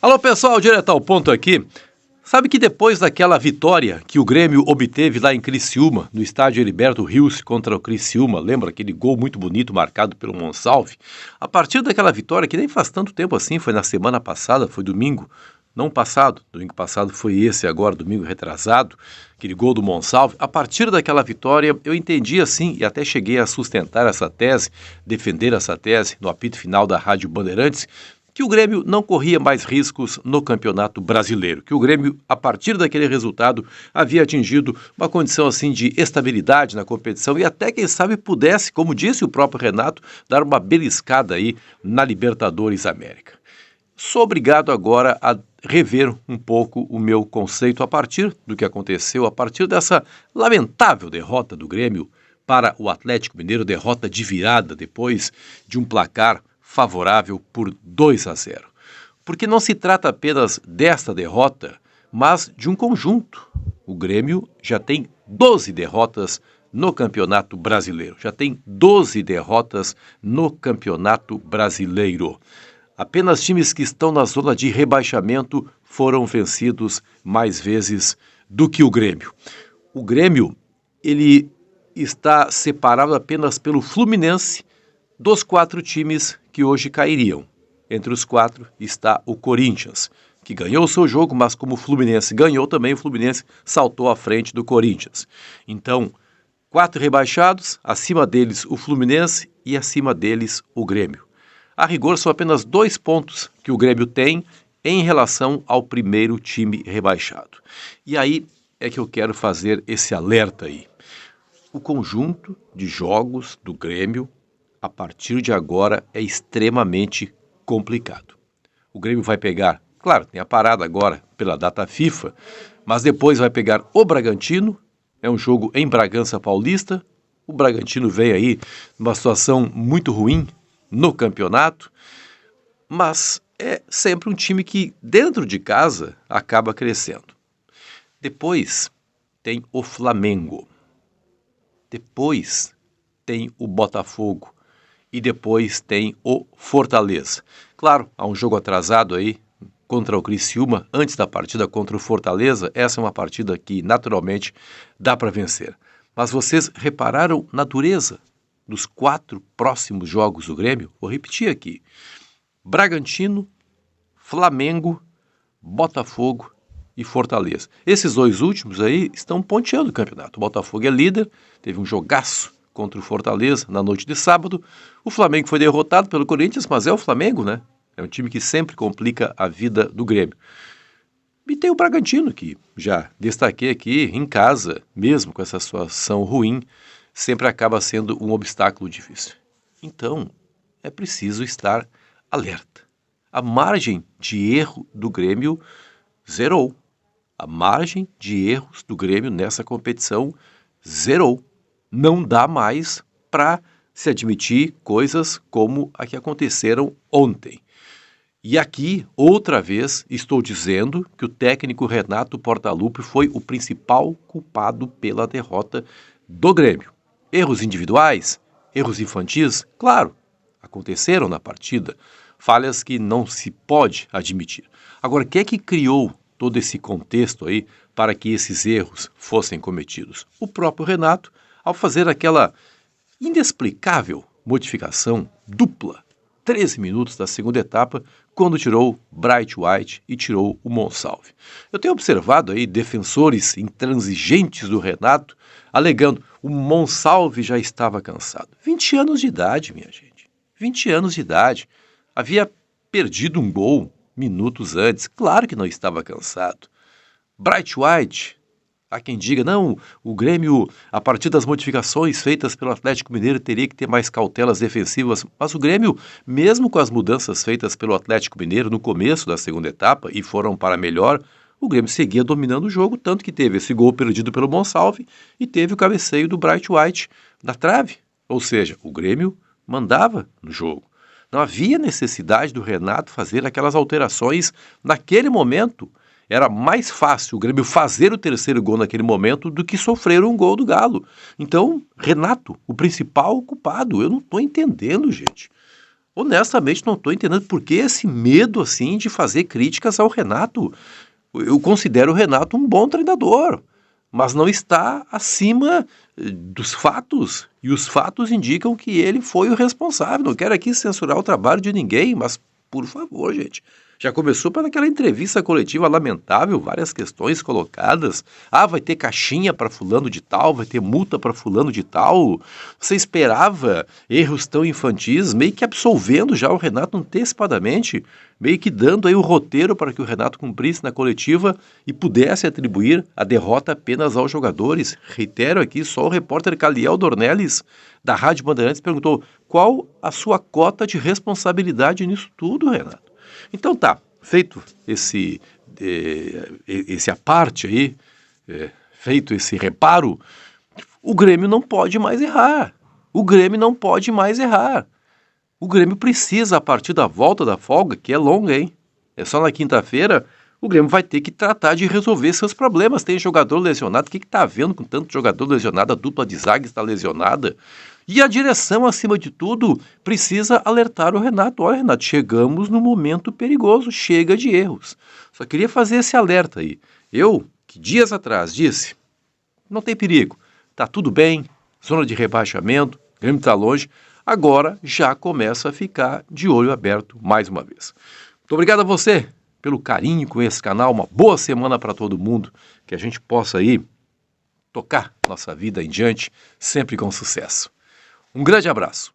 Alô pessoal, direto ao ponto aqui. Sabe que depois daquela vitória que o Grêmio obteve lá em Criciúma, no estádio Heriberto Rios contra o Criciúma, lembra aquele gol muito bonito marcado pelo Monsalve? A partir daquela vitória, que nem faz tanto tempo assim, foi na semana passada, foi domingo, não passado, domingo passado foi esse agora, domingo retrasado, aquele gol do Monsalve. A partir daquela vitória, eu entendi assim, e até cheguei a sustentar essa tese, defender essa tese no apito final da Rádio Bandeirantes, que o Grêmio não corria mais riscos no Campeonato Brasileiro, que o Grêmio, a partir daquele resultado, havia atingido uma condição assim de estabilidade na competição e até, quem sabe, pudesse, como disse o próprio Renato, dar uma beliscada aí na Libertadores América. Sou obrigado agora a rever um pouco o meu conceito a partir do que aconteceu, a partir dessa lamentável derrota do Grêmio para o Atlético Mineiro, derrota de virada depois de um placar favorável por 2-0. Porque não se trata apenas desta derrota, mas de um conjunto. O Grêmio já tem 12 derrotas no Campeonato Brasileiro. Já tem 12 derrotas no Campeonato Brasileiro. Apenas times que estão na zona de rebaixamento foram vencidos mais vezes do que o Grêmio. O Grêmio, ele está separado apenas pelo Fluminense dos 4 times que hoje cairiam. Entre os 4 está o Corinthians, que ganhou o seu jogo, mas como o Fluminense ganhou também, o Fluminense saltou à frente do Corinthians. Então, 4 rebaixados, acima deles o Fluminense e acima deles o Grêmio. A rigor, são apenas 2 pontos que o Grêmio tem em relação ao primeiro time rebaixado. E aí é que eu quero fazer esse alerta aí. O conjunto de jogos do Grêmio a partir de agora é extremamente complicado. O Grêmio vai pegar, claro, tem a parada agora pela data FIFA, mas depois vai pegar o Bragantino, é um jogo em Bragança Paulista, o Bragantino vem aí numa situação muito ruim no campeonato, mas é sempre um time que dentro de casa acaba crescendo. Depois tem o Flamengo, depois tem o Botafogo, e depois tem o Fortaleza. Claro, há um jogo atrasado aí contra o Criciúma, antes da partida contra o Fortaleza. Essa é uma partida que naturalmente dá para vencer. Mas vocês repararam na dureza dos 4 próximos jogos do Grêmio? Vou repetir aqui. Bragantino, Flamengo, Botafogo e Fortaleza. Esses 2 últimos aí estão ponteando o campeonato. O Botafogo é líder, teve um jogaço contra o Fortaleza na noite de sábado. O Flamengo foi derrotado pelo Corinthians, mas é o Flamengo, né? É um time que sempre complica a vida do Grêmio. E tem o Bragantino, que já destaquei aqui, em casa, mesmo com essa situação ruim, sempre acaba sendo um obstáculo difícil. Então, é preciso estar alerta. A margem de erro do Grêmio zerou. A margem de erros do Grêmio nessa competição zerou. Não dá mais para se admitir coisas como a que aconteceram ontem. E aqui, outra vez, estou dizendo que o técnico Renato Portaluppi foi o principal culpado pela derrota do Grêmio. Erros individuais, erros infantis, claro, aconteceram na partida, falhas que não se pode admitir. Agora, quem é que criou todo esse contexto aí para que esses erros fossem cometidos? O próprio Renato, ao fazer aquela inexplicável modificação dupla, 13 minutos da segunda etapa, quando tirou Bright White e tirou o Monsalve. Eu tenho observado aí defensores intransigentes do Renato alegando o Monsalve já estava cansado. 20 anos de idade, minha gente. 20 anos de idade. Havia perdido um gol minutos antes. Claro que não estava cansado. Bright White, há quem diga, não, o Grêmio, a partir das modificações feitas pelo Atlético Mineiro, teria que ter mais cautelas defensivas. Mas o Grêmio, mesmo com as mudanças feitas pelo Atlético Mineiro no começo da segunda etapa, e foram para melhor, o Grêmio seguia dominando o jogo, tanto que teve esse gol perdido pelo Monsalve e teve o cabeceio do Bright White na trave. Ou seja, o Grêmio mandava no jogo. Não havia necessidade do Renato fazer aquelas alterações naquele momento. Era mais fácil o Grêmio fazer o terceiro gol naquele momento do que sofrer um gol do Galo. Então, Renato, o principal culpado, eu não estou entendendo, gente. honestamente não estou entendendo por que esse medo assim de fazer críticas ao Renato. Eu considero o Renato um bom treinador, mas não está acima dos fatos. E os fatos indicam que ele foi o responsável. Não quero aqui censurar o trabalho de ninguém, mas, por favor, gente. Já começou pelaquela entrevista coletiva lamentável, várias questões colocadas. Ah, vai ter caixinha para fulano de tal, vai ter multa para fulano de tal. Você esperava erros tão infantis, meio que absolvendo já o Renato antecipadamente, meio que dando aí o roteiro para que o Renato cumprisse na coletiva e pudesse atribuir a derrota apenas aos jogadores. Reitero aqui, só o repórter Caliel Dornelles, da Rádio Bandeirantes, perguntou qual a sua cota de responsabilidade nisso tudo, Renato. Então tá, feito esse aparte aí, feito esse reparo, o Grêmio não pode mais errar. O Grêmio não pode mais errar. O Grêmio precisa, a partir da volta da folga, que é longa, hein? É só na quinta-feira, o Grêmio vai ter que tratar de resolver seus problemas. Tem jogador lesionado, o que está havendo com tanto jogador lesionado? A dupla de zaga está lesionada. E a direção, acima de tudo, precisa alertar o Renato. Olha, Renato, chegamos no momento perigoso, chega de erros. Só queria fazer esse alerta aí. Eu, que dias atrás disse, não tem perigo, tá tudo bem, zona de rebaixamento, o Grêmio está longe, agora já começa a ficar de olho aberto mais uma vez. Muito obrigado a você pelo carinho com esse canal, uma boa semana para todo mundo, que a gente possa aí tocar nossa vida em diante, sempre com sucesso. Um grande abraço.